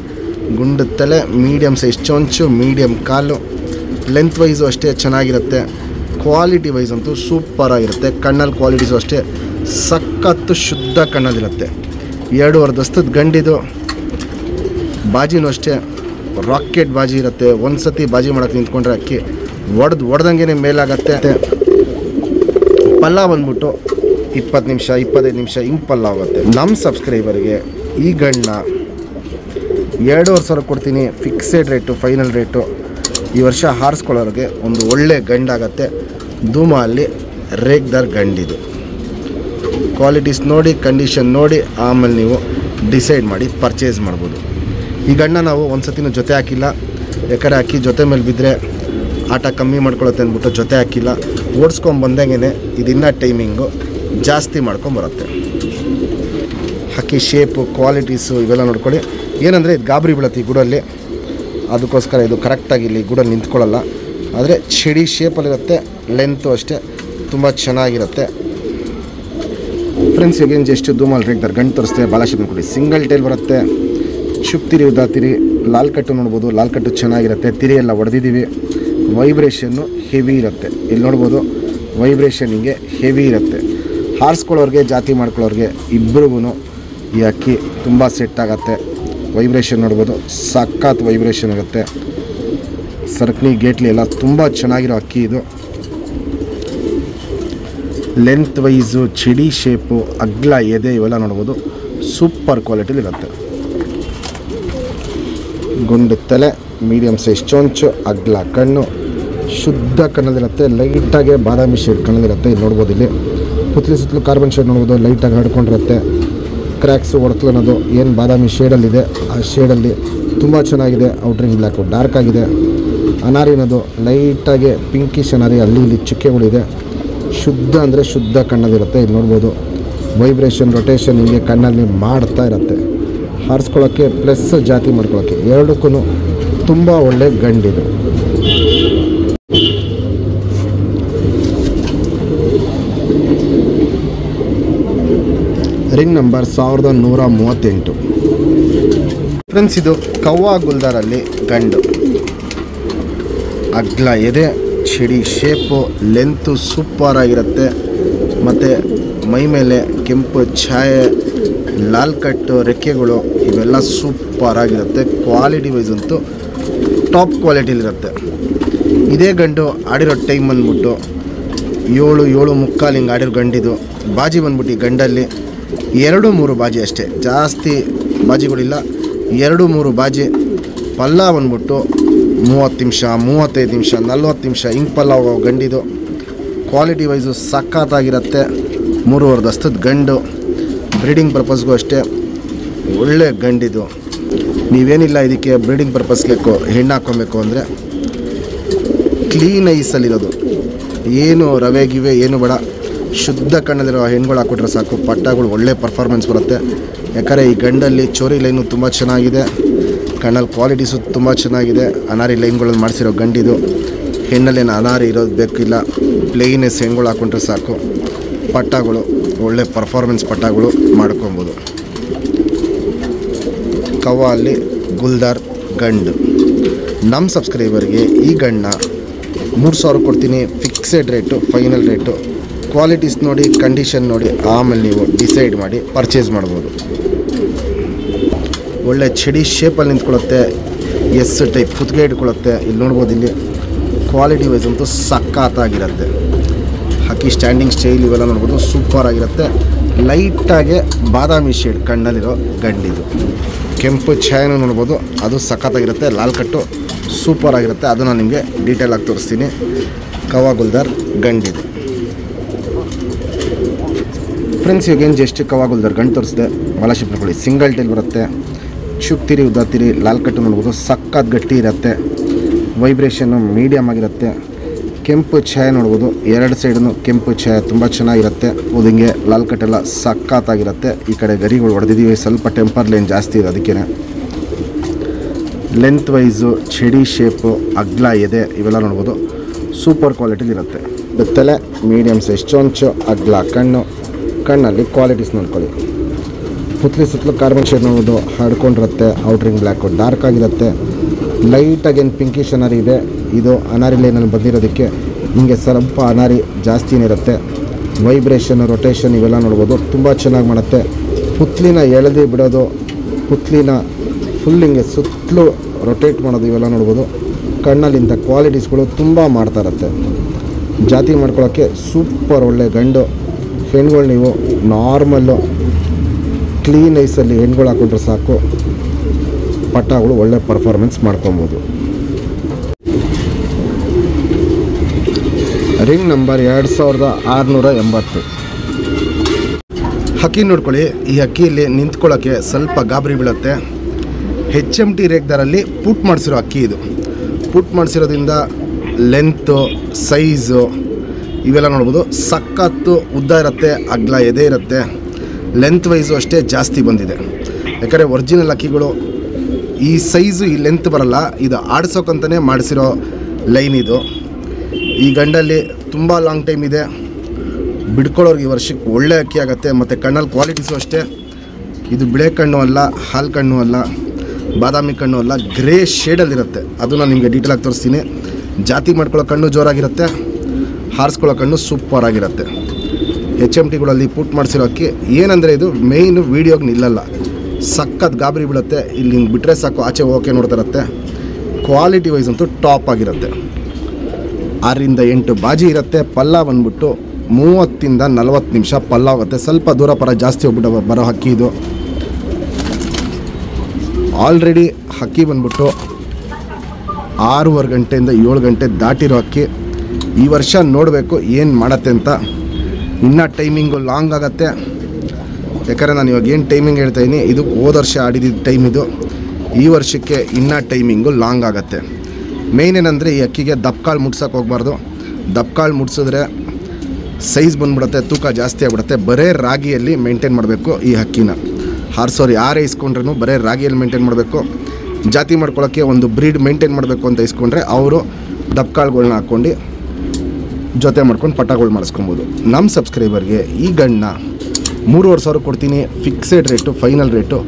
ಗುಂಡು ತಲೆ, ಮೀಡಿಯಮ್ ಸೈಜ್ ಚೊಂಚು, ಮೀಡಿಯಮ್ ಕಾಲು. ಲೆಂತ್ ವೈಸು ಅಷ್ಟೇ ಚೆನ್ನಾಗಿರುತ್ತೆ. ಕ್ವಾಲಿಟಿ ವೈಸ್ ಅಂತೂ ಸೂಪರಾಗಿರುತ್ತೆ. ಕಣ್ಣಲ್ಲಿ ಕ್ವಾಲಿಟೀಸು ಅಷ್ಟೇ ಸಖತ್ತು ಶುದ್ಧ ಕಣ್ಣಲ್ಲಿರುತ್ತೆ. 2.5 ದಸ್ತದ ಗಂಡಿದು. ಬಾಜಿನೂ ಅಷ್ಟೇ ರಾಕೆಟ್ ಬಾಜಿ ಇರುತ್ತೆ. ಒಂದು ಸತಿ ಬಾಜಿ ಮಾಡೋಕ್ಕೆ ನಿಂತ್ಕೊಂಡ್ರೆ ಅಕ್ಕಿ ಹೊಡೆದಂಗೆ ಮೇಲಾಗತ್ತೆ. ಪಲ್ಲ ಬಂದ್ಬಿಟ್ಟು 20 ನಿಮಿಷ 25 ನಿಮಿಷ ಹಿಂಗೆ ಪಲ್ಲ ಆಗುತ್ತೆ. ನಮ್ಮ ಸಬ್ಸ್ಕ್ರೈಬರ್ಗೆ ಈ ಗಂಡನ್ನ 2,500 ಕೊಡ್ತೀನಿ. Fixed rate, final rate. ಈ ವರ್ಷ ಹಾರಿಸ್ಕೊಳ್ಳೋರಿಗೆ ಒಂದು ಒಳ್ಳೆ ಗಂಡಾಗತ್ತೆ. ಧೂಮ ಅಲ್ಲಿ ರೇಗ್ದಾರ್ ಗಂಡಿದು. ಕ್ವಾಲಿಟೀಸ್ ನೋಡಿ, ಕಂಡೀಷನ್ ನೋಡಿ, ಆಮೇಲೆ ನೀವು ಡಿಸೈಡ್ ಮಾಡಿ ಪರ್ಚೇಸ್ ಮಾಡ್ಬೋದು. ಈ ಗಂಡ ನಾವು ಒಂದು ಸತಿನೂ ಜೊತೆ ಹಾಕಿಲ್ಲ, ಯಾಕಂದರೆ ಅಕ್ಕಿ ಜೊತೆ ಮೇಲೆ ಬಿದ್ದರೆ ಆಟ ಕಮ್ಮಿ ಮಾಡ್ಕೊಳುತ್ತೆ ಅಂದ್ಬಿಟ್ಟು ಜೊತೆ ಹಾಕಿಲ್ಲ. ಓಡಿಸ್ಕೊಂಬಂದಂಗೆ ಇದಿನ್ನ ಟೈಮಿಂಗು ಜಾಸ್ತಿ ಮಾಡ್ಕೊಂಬರುತ್ತೆ. ಹಕ್ಕಿ ಶೇಪು, ಕ್ವಾಲಿಟೀಸು ಇವೆಲ್ಲ ನೋಡ್ಕೊಳ್ಳಿ. ಏನಂದರೆ ಇದು ಗಾಬರಿ ಬೀಳುತ್ತೆ ಈ ಗೂಡಲ್ಲಿ, ಅದಕ್ಕೋಸ್ಕರ ಇದು ಕರೆಕ್ಟಾಗಿ ಇಲ್ಲಿ ಗೂಡಲ್ಲಿ ನಿಂತ್ಕೊಳ್ಳಲ್ಲ. ಆದರೆ ಚಡಿ ಶೇಪಲ್ಲಿರುತ್ತೆ. ಲೆಂತು ಅಷ್ಟೇ ತುಂಬ ಚೆನ್ನಾಗಿರುತ್ತೆ. ಫ್ರೆಂಡ್ಸ್, ಈಗೇನು ಜಸ್ಟ್ ಧೂಮಲ್ಲಿ ರೇಗ್ದಾರ್ ಗಂಡು ತೋರಿಸ್ತೇವೆ. ಬಾಲಾಶಿಪ್ ಕೊಡಿ. ಸಿಂಗಲ್ ಟೈಲ್ ಬರುತ್ತೆ. ಚುಪ್ ತಿರಿ, ಉದ್ದ ತಿರಿ, ಲಾಲ್ ಕಟ್ಟು ನೋಡ್ಬೋದು. ಲಾಲ್ ಕಟ್ಟು ಚೆನ್ನಾಗಿರುತ್ತೆ. ತಿರಿ ಎಲ್ಲ ಹೊಡೆದಿದ್ದೀವಿ. ವೈಬ್ರೇಷನ್ನು ಹೆವಿ ಇರುತ್ತೆ. ಇಲ್ಲಿ ನೋಡ್ಬೋದು, ವೈಬ್ರೇಷನ್ ಹಿಂಗೆ ಹೆವಿ ಇರುತ್ತೆ. ಹಾರಿಸ್ಕೊಳ್ಳೋರಿಗೆ, ಜಾತಿ ಮಾಡ್ಕೊಳ್ಳೋರಿಗೆ ಇಬ್ಬರಿಗೂ ಈ ಅಕ್ಕಿ ತುಂಬ ಸೆಟ್ ಆಗುತ್ತೆ. ವೈಬ್ರೇಷನ್ ನೋಡ್ಬೋದು, ಸಖತ್ ವೈಬ್ರೇಷನ್ ಆಗುತ್ತೆ. ಸರ್ಕನಿ ಗೇಟ್ಲಿ ಎಲ್ಲ ತುಂಬ ಚೆನ್ನಾಗಿರೋ ಅಕ್ಕಿ ಇದು. ಲೆಂತ್ ವೈಸು, ಚಿಡಿ ಶೇಪು, ಅಗ್ಲ ಎದೆ ಇವೆಲ್ಲ ನೋಡ್ಬೋದು. ಸೂಪರ್ ಕ್ವಾಲಿಟಿಲಿರುತ್ತೆ. ಗುಂಡು ತಲೆ, ಮೀಡಿಯಮ್ ಸೈಜ್ ಚೊಂಚು, ಅಗ್ಲ ಕಣ್ಣು, ಶುದ್ಧ ಕಣ್ಣಲ್ಲಿರುತ್ತೆ. ಲೈಟಾಗೆ ಬಾದಾಮಿ ಶೇಡ್ ಕಣ್ಣಲ್ಲಿರುತ್ತೆ. ಇಲ್ಲಿ ನೋಡ್ಬೋದು, ಇಲ್ಲಿ ಪುತ್ಲಿ ಸುತ್ತಲೂ ಕಾರ್ಬನ್ ಶೇಡ್ ನೋಡ್ಬೋದು. ಲೈಟಾಗಿ ಹಡ್ಕೊಂಡಿರುತ್ತೆ. ಕ್ರ್ಯಾಕ್ಸು, ಹೊಡ್ತಲು ಅನ್ನೋದು ಏನು ಬಾದಾಮಿ ಶೇಡಲ್ಲಿದೆ ಆ ಶೇಡಲ್ಲಿ ತುಂಬ ಚೆನ್ನಾಗಿದೆ. ಔಟ್ರಿಂಗ್ ಬ್ಲ್ಯಾಕು ಡಾರ್ಕ್ ಆಗಿದೆ. ಅನಾರಿ ಅನ್ನೋದು ಲೈಟಾಗಿ ಪಿಂಕಿಶ್ ಅನಾರಿ, ಅಲ್ಲಿ ಇಲ್ಲಿ ಚುಕ್ಕೆಗಳಿದೆ. ಶುದ್ಧ ಅಂದರೆ ಶುದ್ಧ ಕಣ್ಣಲ್ಲಿರುತ್ತೆ. ಇಲ್ಲಿ ನೋಡ್ಬೋದು, ವೈಬ್ರೇಷನ್, ರೊಟೇಷನ್ ಹಿಂಗೆ ಕಣ್ಣಲ್ಲಿ ಮಾಡ್ತಾ ಇರುತ್ತೆ. ಹಾರಿಸ್ಕೊಳ್ಳೋಕ್ಕೆ ಪ್ಲಸ್ ಜಾತಿ ಮಾಡ್ಕೊಳ್ಳೋಕ್ಕೆ ಎರಡಕ್ಕೂ ತುಂಬ ಒಳ್ಳೆ ಗಂಡಿದು. Ring number 1138. ಫ್ರೆಂಡ್ಸ್, ಇದು ಕವ್ವಾ ಗುಲ್ದಾರಲ್ಲಿ ಗಂಡು. ಅಗ್ಲ ಎದೆ, ಚಿಡಿ ಶೇಪು, ಲೆಂತು ಸೂಪರಾಗಿರುತ್ತೆ. ಮತ್ತು ಮೈ ಮೇಲೆ ಕೆಂಪು ಛಾಯೆ, ಲಾಲ್ ಕಟ್ಟು, ರೆಕ್ಕೆಗಳು ಇವೆಲ್ಲ ಸೂಪರಾಗಿರುತ್ತೆ. ಕ್ವಾಲಿಟಿ ವೈಸ್ ಅಂತೂ ಟಾಪ್ ಕ್ವಾಲಿಟಿಲಿರುತ್ತೆ. ಇದೇ ಗಂಡು ಆಡಿರೋ ಟೈಮ್ ಬಂದ್ಬಿಟ್ಟು 7-7:45 ಹಿಂಗೆ ಆಡಿರೋ ಗಂಡಿದು. ಬಾಜಿ ಬಂದ್ಬಿಟ್ಟು ಈ ಗಂಡಲ್ಲಿ 2-3 ಬಾಜಿ ಅಷ್ಟೇ, ಜಾಸ್ತಿ ಬಾಜಿಗಳಿಲ್ಲ. 2-3 ಬಾಜಿ. ಪಲ್ಲ ಬಂದ್ಬಿಟ್ಟು 30 ನಿಮಿಷ 35 ನಿಮಿಷ 40 ನಿಮಿಷ ಹಿಂಗೆ ಪಲ್ಲ ಹೋಗೋ ಗಂಡಿದು. Quality wise ಸಖತ್ತಾಗಿರುತ್ತೆ. 3.5 ದಸ್ತದ ಗಂಡು. ಬ್ರೀಡಿಂಗ್ ಪರ್ಪಸ್ಗೂ ಅಷ್ಟೇ ಒಳ್ಳೆ ಗಂಡಿದು. ನೀವೇನಿಲ್ಲ, ಇದಕ್ಕೆ ಬ್ರೀಡಿಂಗ್ ಪರ್ಪಸ್ಗೆ ಹೆಣ್ಣು ಹಾಕ್ಕೊಬೇಕು ಅಂದರೆ ಕ್ಲೀನ್ ಐಸಲ್ಲಿರೋದು, ಏನು ರವೆ ಗಿವೆ ಏನು ಬೇಡ, ಶುದ್ಧ ಕಣ್ಣಲ್ಲಿರೋ ಹೆಣ್ಗಳು ಹಾಕ್ಬಿಟ್ರೆ ಸಾಕು. ಪಟ್ಟಗಳು ಒಳ್ಳೆ ಪರ್ಫಾರ್ಮೆನ್ಸ್ ಬರುತ್ತೆ. ಯಾಕಂದರೆ ಈ ಗಂಡಲ್ಲಿ ಚೋರಿ ಲೈನು ತುಂಬ ಚೆನ್ನಾಗಿದೆ. ಕಣ್ಣಲ್ಲಿ ಕ್ವಾಲಿಟೀಸು ತುಂಬ ಚೆನ್ನಾಗಿದೆ. ಅನಾರಿ ಲೈನ್ಗಳನ್ನು ಮಾಡಿಸಿರೋ ಗಂಡಿದು. ಹೆಣ್ಣಲ್ಲೇನು ಅನಾರಿ ಇರೋದು ಬೇಕಿಲ್ಲ, ಪ್ಲೇನೆಸ್ ಹೆಣ್ಗಳು ಹಾಕ್ಕೊಂಡ್ರೆ ಸಾಕು. ಪಟ್ಟಗಳು ಒಳ್ಳೆ ಪರ್ಫಾರ್ಮೆನ್ಸ್ ಪಟ್ಟಗಳು ಮಾಡ್ಕೊಬೋದು. ಕವ್ವಾ ಅಲ್ಲಿ ಗುಲ್ದಾರ್ ಗಂಡು. ನಮ್ಮ ಸಬ್ಸ್ಕ್ರೈಬರ್ಗೆ ಈ ಗಂಡನ್ನ 3,000 ಕೊಡ್ತೀನಿ. Fixed rate, final rate. Qualities ನೋಡಿ, ಕಂಡೀಷನ್ ನೋಡಿ, ಆಮೇಲೆ ನೀವು ಡಿಸೈಡ್ ಮಾಡಿ ಪರ್ಚೇಸ್ ಮಾಡ್ಬೋದು. ಒಳ್ಳೆ ಚಡಿ ಶೇಪಲ್ಲಿ ನಿಂತ್ಕೊಳ್ಳುತ್ತೆ. ಎಸ್ ಟೈಪ್ ಕುತ್ತಿಗೆ ಇಟ್ಕೊಳ್ಳುತ್ತೆ. ಇಲ್ಲಿ ನೋಡ್ಬೋದು, ಇಲ್ಲಿ ಕ್ವಾಲಿಟಿ ವೈಸ್ ಅಂತೂ ಸಖತ್ತಾಗಿರುತ್ತೆ. ಹಕ್ಕಿ ಸ್ಟ್ಯಾಂಡಿಂಗ್ ಸ್ಟೈಲ್ ಇವೆಲ್ಲ ನೋಡ್ಬೋದು, ಸೂಪರಾಗಿರುತ್ತೆ. ಲೈಟಾಗೆ ಬಾದಾಮಿ ಶೇಡ್ ಕಣ್ಣಲ್ಲಿರೋ ಗಂಡಿದು. ಕೆಂಪು ಛಾಯೆನೂ ನೋಡ್ಬೋದು, ಅದು ಸಖತ್ತಾಗಿರುತ್ತೆ. ಲಾಲ್ ಕಟ್ಟು ಸೂಪರಾಗಿರುತ್ತೆ. ಅದು ನಾನು ನಿಮಗೆ ಡೀಟೇಲಾಗಿ ತೋರಿಸ್ತೀನಿ. ಕವ್ವಾ ಗುಲ್ದಾರ್ ಗಂಡಿದು. ಫ್ರೆಂಡ್ಸ್, ಇವಾಗೇನು ಜಸ್ಟ್ ಕವ್ವಾ ಗುಲ್ದಾರ್ ಗಂಡು ತೋರಿಸಿದೆ. ಬಾಲಾಶಿಪ್ ನೋಡ್ಕೊಳ್ಳಿ. ಸಿಂಗಲ್ ಟೈಲ್ ಬರುತ್ತೆ. ಚುಪ್ ತಿರಿ, ಉದ್ದ ತಿರಿ, ಲಾಲ್ ಕಟ್ಟು ನೋಡ್ಬೋದು. ಸಖತ್ ಗಟ್ಟಿ ಇರುತ್ತೆ. ವೈಬ್ರೇಷನ್ನು ಮೀಡಿಯಮ್ ಆಗಿರುತ್ತೆ. ಕೆಂಪು ಛಾಯೆ ನೋಡ್ಬೋದು, ಎರಡು ಸೈಡೂ ಕೆಂಪು ಛಾಯೆ ತುಂಬ ಚೆನ್ನಾಗಿರುತ್ತೆ. ಹಿಂಗೆ ಲಾಲ್ ಕಟ್ಟೆಲ್ಲ ಸಖತ್ತಾಗಿರುತ್ತೆ. ಈ ಕಡೆ ಗರಿಗಳು ಹೊಡೆದಿದ್ದೀವಿ, ಸ್ವಲ್ಪ ಟೆಂಪರ್ ಲೈನ್ ಜಾಸ್ತಿ ಇದೆ ಅದಕ್ಕೇ. ಲೆಂತ್ ವೈಸು, ಚಡಿ ಶೇಪು, ಅಗ್ಲ ಎದೆ ಇವೆಲ್ಲ ನೋಡ್ಬೋದು ಸೂಪರ್ ಕ್ವಾಲಿಟಿಲಿರುತ್ತೆ. ಬೆತ್ತಲೆ ಮೀಡಿಯಮ್ ಸೈಜ್ ಚೊಂಚು, ಅಗ್ಲ ಕಣ್ಣು, ಕಣ್ಣಲ್ಲಿ ಕ್ವಾಲಿಟೀಸ್ ನೋಡ್ಕೊಳ್ಳಿ. ಪುತ್ಲಿ ಸುತ್ತಲೂ ಕಾರ್ಬನ್ ಶೇಡ್ ನೋಡ್ಬೋದು, ಹಡ್ಕೊಂಡಿರುತ್ತೆ. ಔಟ್ರಿಂಗ್ ಬ್ಲ್ಯಾಕು ಡಾರ್ಕ್ ಆಗಿರುತ್ತೆ. ಲೈಟಾಗೇನು ಪಿಂಕಿಶ್ ಅನಾರಿ ಇದೆ. ಇದು ಅನಾರಿ ಲೈನಲ್ಲಿ ಬಂದಿರೋದಕ್ಕೆ ನಿಮಗೆ ಸ್ವಲ್ಪ ಅನಾರಿ ಜಾಸ್ತಿನೇ ಇರುತ್ತೆ. ವೈಬ್ರೇಷನ್, ರೊಟೇಷನ್ ಇವೆಲ್ಲ ನೋಡ್ಬೋದು ತುಂಬ ಚೆನ್ನಾಗಿ ಮಾಡುತ್ತೆ. ಪುತ್ಲಿನ ಎಳೆದು ಬಿಡೋದು, ಪುತ್ಲಿನ ಫುಲ್ ಹಿಂಗೆ ಸುತ್ತಲೂ ರೊಟೇಟ್ ಮಾಡೋದು ಇವೆಲ್ಲ ನೋಡ್ಬೋದು. ಕಣ್ಣಲ್ಲಿಂದ ಕ್ವಾಲಿಟೀಸ್ಗಳು ತುಂಬ ಮಾಡ್ತಾ ಇರುತ್ತೆ. ಜಾತಿ ಮಾಡ್ಕೊಳ್ಳೋಕ್ಕೆ ಸೂಪರ್ ಒಳ್ಳೆ ಗಂಡು. ಹೆಣ್ಗಳು ನೀವು ನಾರ್ಮಲ್ಲು ಕ್ಲೀನ್ ಐಸಲ್ಲಿ ಹೆಣ್ಗಳು ಹಾಕೊಂಡ್ರೆ ಸಾಕು, ಪಟಾಗಳು ಒಳ್ಳೆ ಪರ್ಫಾರ್ಮೆನ್ಸ್ ಮಾಡ್ಕೊಬೋದು. Ring number 2680. ಹಕ್ಕಿ ನೋಡ್ಕೊಳ್ಳಿ. ಈ ಹಕ್ಕಿಯಲ್ಲಿ ನಿಂತ್ಕೊಳ್ಳೋಕ್ಕೆ ಸ್ವಲ್ಪ ಗಾಬರಿ ಬೀಳುತ್ತೆ. HMT ರೇಗ್ದಾರಲ್ಲಿ ಪುಟ್ ಮಾಡಿಸಿರೋ ಅಕ್ಕಿ ಇದು. ಪುಟ್ ಮಾಡಿಸಿರೋದ್ರಿಂದ ಲೆಂತು, ಸೈಜು ಇವೆಲ್ಲ ನೋಡ್ಬೋದು. ಸಖತ್ತು ಉದ್ದ ಇರುತ್ತೆ, ಅಗ್ಲ ಎದೆ ಇರುತ್ತೆ. ಲೆಂತ್ ವೈಸು ಅಷ್ಟೇ ಜಾಸ್ತಿ ಬಂದಿದೆ. ಯಾಕಂದರೆ ಒರಿಜಿನಲ್ ಅಕ್ಕಿಗಳು ಈ ಸೈಜು ಈ ಲೆಂತ್ ಬರಲ್ಲ. ಇದು ಆಡಿಸೋಕ್ಕಂತಲೇ ಮಾಡಿಸಿರೋ ಲೈನ್ ಇದು. ಈ ಗಂಡಲ್ಲಿ ತುಂಬ ಲಾಂಗ್ ಟೈಮ್ ಇದೆ. ಬಿಡ್ಕೊಳ್ಳೋರಿಗೆ ಈ ವರ್ಷಕ್ಕೆ ಒಳ್ಳೆ ಅಕ್ಕಿ ಆಗುತ್ತೆ. ಮತ್ತು ಕಣ್ಣಲ್ಲಿ ಕ್ವಾಲಿಟೀಸು ಅಷ್ಟೇ. ಇದು ಬಿಳೆ ಕಣ್ಣು ಅಲ್ಲ, ಹಾಲು ಕಣ್ಣು ಅಲ್ಲ, ಬಾದಾಮಿ ಕಣ್ಣು ಅಲ್ಲ, ಗ್ರೇ ಶೇಡಲ್ಲಿರುತ್ತೆ. ಅದು ನಾನು ನಿಮಗೆ ಡೀಟೇಲಾಗಿ ತೋರಿಸ್ತೀನಿ. ಜಾತಿ ಮಾಡ್ಕೊಳ್ಳೋ ಕಣ್ಣು ಜೋರಾಗಿರುತ್ತೆ, ಹಾರಿಸ್ಕೊಳ್ಳೋ ಕಣ್ಣು ಸೂಪರ್ ಆಗಿರುತ್ತೆ. HMTಗಳಲ್ಲಿ ಪುಟ್ ಮಾಡಿಸಿರೋ ಅಕ್ಕಿ ಏನಂದರೆ ಇದು ಮೇಯ್ನು ವೀಡಿಯೋಗೆ ನಿಲ್ಲಲ್ಲ, ಸಖತ್ ಗಾಬರಿ ಬೀಳುತ್ತೆ. ಇಲ್ಲಿ ಹಿಂಗೆ ಬಿಟ್ಟರೆ ಸಾಕು ಆಚೆ ಓಕೆ ನೋಡ್ತಾ ಇರುತ್ತೆ. ಕ್ವಾಲಿಟಿ ವೈಸ್ ಅಂತೂ ಟಾಪ್ ಆಗಿರುತ್ತೆ. 6ರಿಂದ 8 ಬಾಜಿ ಇರುತ್ತೆ. ಪಲ್ಲ ಬಂದ್ಬಿಟ್ಟು 30ರಿಂದ 40 ನಿಮಿಷ ಪಲ್ಲ ಆಗುತ್ತೆ. ಸ್ವಲ್ಪ ದೂರ ಪರ ಜಾಸ್ತಿ ಹೋಗ್ಬಿಟ್ಟು ಬರೋ ಹಕ್ಕಿ ಇದು. ಆಲ್ರೆಡಿ ಹಕ್ಕಿ ಬಂದ್ಬಿಟ್ಟು 6:15 ಗಂಟೆಯಿಂದ 7 ಗಂಟೆ ದಾಟಿರೋ ಹಕ್ಕಿ. ಈ ವರ್ಷ ನೋಡಬೇಕು ಏನು ಮಾಡತ್ತೆ ಅಂತ. ಇನ್ನೂ ಟೈಮಿಂಗು ಲಾಂಗ್ ಆಗುತ್ತೆ. ಯಾಕಂದರೆ ನಾನು ಇವಾಗ ಏನು ಟೈಮಿಂಗ್ ಹೇಳ್ತಾಯಿದ್ದೀನಿ, ಇದು ಹೋದ ವರ್ಷ ಆಡಿದ ಟೈಮ್ ಇದು. ಈ ವರ್ಷಕ್ಕೆ ಇನ್ನೂ ಟೈಮಿಂಗು ಲಾಂಗ್ ಆಗುತ್ತೆ. ಮೇಯ್ನ್ ಏನಂದರೆ ಈ ಅಕ್ಕಿಗೆ ದಪ್ಕಾಳು ಮುಟ್ಸೋಕೆ ಹೋಗ್ಬಾರ್ದು. ದಪ್ಕಾಳು ಮುಟ್ಸಿದ್ರೆ ಸೈಜ್ ಬಂದ್ಬಿಡುತ್ತೆ, ತೂಕ ಜಾಸ್ತಿ ಆಗಿಬಿಡುತ್ತೆ. ಬರೇ ರಾಗಿಯಲ್ಲಿ ಮೇಂಟೈನ್ ಮಾಡಬೇಕು ಈ ಹಕ್ಕಿನ. ಹಾರಿಸೋರು ಯಾರೇ ಇಸ್ಕೊಂಡ್ರೂ ಬರೇ ರಾಗಿಯಲ್ಲಿ ಮೇಂಟೈನ್ ಮಾಡಬೇಕು. ಜಾತಿ ಮಾಡ್ಕೊಳ್ಳೋಕ್ಕೆ ಒಂದು ಬ್ರೀಡ್ ಮೇಂಟೈನ್ ಮಾಡಬೇಕು ಅಂತ ಇಸ್ಕೊಂಡ್ರೆ ಅವರು ದಪ್ಕಾಳುಗಳ್ನ ಹಾಕ್ಕೊಂಡು ಜೊತೆ ಮಾಡ್ಕೊಂಡು ಪಟಾಗಳು ಮಾಡಿಸ್ಕೊಬೋದು. ನಮ್ಮ ಸಬ್ಸ್ಕ್ರೈಬರ್ಗೆ ಈ ಗಂಡನ್ನ 3,500 ಕೊಡ್ತೀನಿ. Fixed rate, final rate.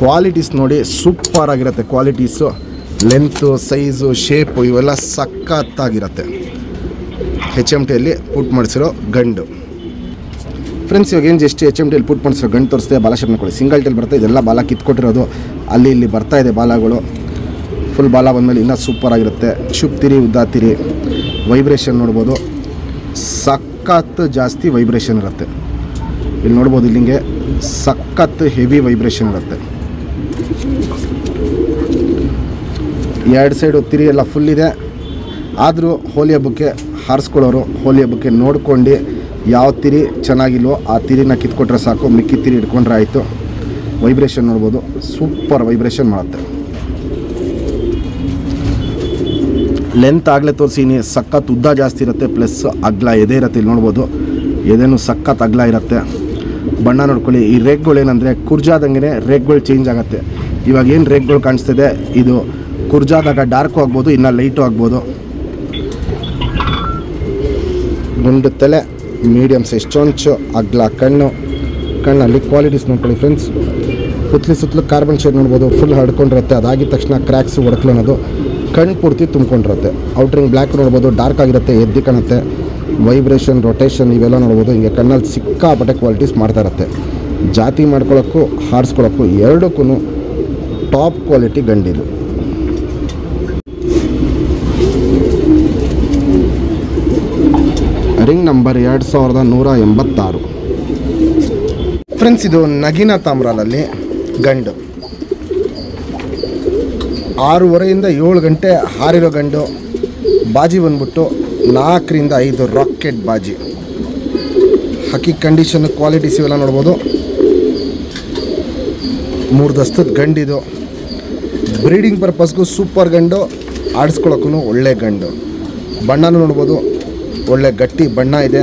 Qualities ನೋಡಿ ಸೂಪರ್ ಆಗಿರುತ್ತೆ. ಕ್ವಾಲಿಟೀಸು, ಲೆಂತು, ಸೈಜು, ಶೇಪು ಇವೆಲ್ಲ ಸಖತ್ತಾಗಿರುತ್ತೆ. HMTಯಲ್ಲಿ ಪುಟ್ ಮಾಡಿಸಿರೋ ಗಂಡು. ಫ್ರೆಂಡ್ಸ್ ಇವಾಗ ಏನು ಜಸ್ಟ್ HMTಯಲ್ಲಿ ಪುಟ್ ಮಾಡಿಸಿರೋ ಗಂಡು ತೋರಿಸ್ದೆ. ಬಾಲ ಶೇಪ್ ನೋಡ್ಕೊಳ್ಳಿ, ಸಿಂಗಲ್ ಟೇಲ್ ಬರುತ್ತೆ. ಇದೆಲ್ಲ ಬಾಲ ಕಿತ್ಕೊಟ್ಟಿರೋದು, ಅಲ್ಲಿ ಇಲ್ಲಿ ಬರ್ತಾ ಇದೆ ಬಾಲಗಳು. ಫುಲ್ ಬಾಲ ಬಂದಮೇಲೆ ಇನ್ನೂ ಸೂಪರ್ ಆಗಿರುತ್ತೆ. ಚುಪ್ತಿರಿ, ಉದ್ದಾತಿರಿ, ವೈಬ್ರೇಷನ್ ನೋಡ್ಬೋದು. ಸಖತ್ತು ಜಾಸ್ತಿ ವೈಬ್ರೇಷನ್ ಇರುತ್ತೆ. ಇಲ್ಲಿ ನೋಡ್ಬೋದು, ಇಲ್ಲಿಂಗೆ ಸಖತ್ತು ಹೆವಿ ವೈಬ್ರೇಷನ್ ಇರುತ್ತೆ. 2 ಸೈಡು ತಿರಿ ಎಲ್ಲ ಫುಲ್ ಇದೆ. ಆದರೂ ಹೋಲಿ ಹಬ್ಬಕ್ಕೆ ಹಾರಿಸ್ಕೊಳ್ಳೋರು ಹೋಲಿ ಹಬ್ಬಕ್ಕೆ ನೋಡ್ಕೊಂಡು ಯಾವ ತಿರಿ ಚೆನ್ನಾಗಿಲ್ವೋ ಆ ತಿರಿನ ಕಿತ್ಕೊಟ್ರೆ ಸಾಕು, ಮಿಕ್ಕಿ ತಿರಿ ಇಟ್ಕೊಂಡ್ರೆ ಆಯಿತು. ವೈಬ್ರೇಷನ್ ನೋಡ್ಬೋದು, ಸೂಪರ್ ವೈಬ್ರೇಷನ್ ಮಾಡುತ್ತೆ. ಲೆಂತ್ ಆಗಲೇ ತೋರಿಸಿನಿ, ಸಖತ್ ಉದ್ದ ಜಾಸ್ತಿ ಇರುತ್ತೆ, ಪ್ಲಸ್ ಅಗ್ಲ ಎದೆ ಇರುತ್ತೆ. ಇಲ್ಲಿ ನೋಡ್ಬೋದು, ಎದೆನೂ ಸಖತ್ ಅಗ್ಲ ಇರುತ್ತೆ. ಬಣ್ಣ ನೋಡ್ಕೊಳ್ಳಿ. ಈ ರೇಗ್ಗಳು ಏನಂದರೆ ಕುರ್ಜಾದಂಗೆ ರೇಗ್ಗಳು ಚೇಂಜ್ ಆಗುತ್ತೆ. ಇವಾಗ ಏನು ರೇಗ್ಗಳು ಕಾಣಿಸ್ತಿದೆ, ಇದು ಕುರ್ಜಾದಾಗ ಡಾರ್ಕು ಆಗ್ಬೋದು, ಇನ್ನು ಲೈಟು ಆಗ್ಬೋದು. ಗುಂಡು ತಲೆ, ಮೀಡಿಯಮ್ ಸೈಜ್ ಚೊಂಚು, ಅಗ್ಲ ಕಣ್ಣು, ಕಣ್ಣಲ್ಲಿ ಕ್ವಾಲಿಟೀಸ್ ನೋಡ್ಕೊಳ್ಳಿ ಫ್ರೆಂಡ್ಸ್. ಪುತ್ಲಿ ಸುತ್ತಲೂ ಕಾರ್ಬನ್ ಶೇಡ್ ನೋಡ್ಬೋದು, ಫುಲ್ ಹಡ್ಕೊಂಡಿರುತ್ತೆ. ಅದಾಗಿದ ತಕ್ಷಣ ಕ್ರ್ಯಾಕ್ಸು ಒಡಕ್ಲು ಅನ್ನೋದು ಕಣ್ಣು ಪೂರ್ತಿ ತುಂಬ್ಕೊಂಡಿರುತ್ತೆ. ಔಟ್ರಿಂಗ್ ಬ್ಲ್ಯಾಕ್ ನೋಡ್ಬೋದು, ಡಾರ್ಕ್ ಆಗಿರುತ್ತೆ, ಎದ್ದು ಕಾಣುತ್ತೆ. ವೈಬ್ರೇಷನ್, ರೊಟೇಷನ್ ಇವೆಲ್ಲ ನೋಡ್ಬೋದು. ಹಿಂಗೆ ಕಣ್ಣಲ್ಲಿ ಸಿಕ್ಕಾಪಟ್ಟೆ ಕ್ವಾಲಿಟೀಸ್ ಮಾಡ್ತಾ ಇರುತ್ತೆ. ಜಾತಿ ಮಾಡ್ಕೊಳ್ಳೋಕ್ಕೂ ಹಾರಿಸ್ಕೊಳ್ಳೋಕ್ಕೂ ಎರಡಕ್ಕೂ ಟಾಪ್ ಕ್ವಾಲಿಟಿ ಗಂಡಿದು. Ring number 2186. ಫ್ರೆಂಡ್ಸ್ ಇದು ನಗಿನ ತಾಮ್ರಾಲಲ್ಲಿ ಗಂಡು. 6:30ಯಿಂದ 7 ಗಂಟೆ ಹಾರಿರೋ ಗಂಡು. ಬಾಜಿ ಬಂದ್ಬಿಟ್ಟು 4ರಿಂದ 5 ರಾಕೆಟ್ ಬಾಜಿ. ಹಕ್ಕಿ ಕಂಡೀಷನ್, ಕ್ವಾಲಿಟೀಸ್ ಇವೆಲ್ಲ ನೋಡ್ಬೋದು. 3 ದಸ್ತದ ಗಂಡಿದು. ಬ್ರೀಡಿಂಗ್ ಪರ್ಪಸ್ಗೂ ಸೂಪರ್ ಗಂಡು. ಆಡಿಸ್ಕೊಳ್ಳೋಕ್ಕೂ ಒಳ್ಳೆ ಗಂಡು. ಬಣ್ಣನೂ ನೋಡ್ಬೋದು, ಒಳ್ಳೆ ಗಟ್ಟಿ ಬಣ್ಣ ಇದೆ.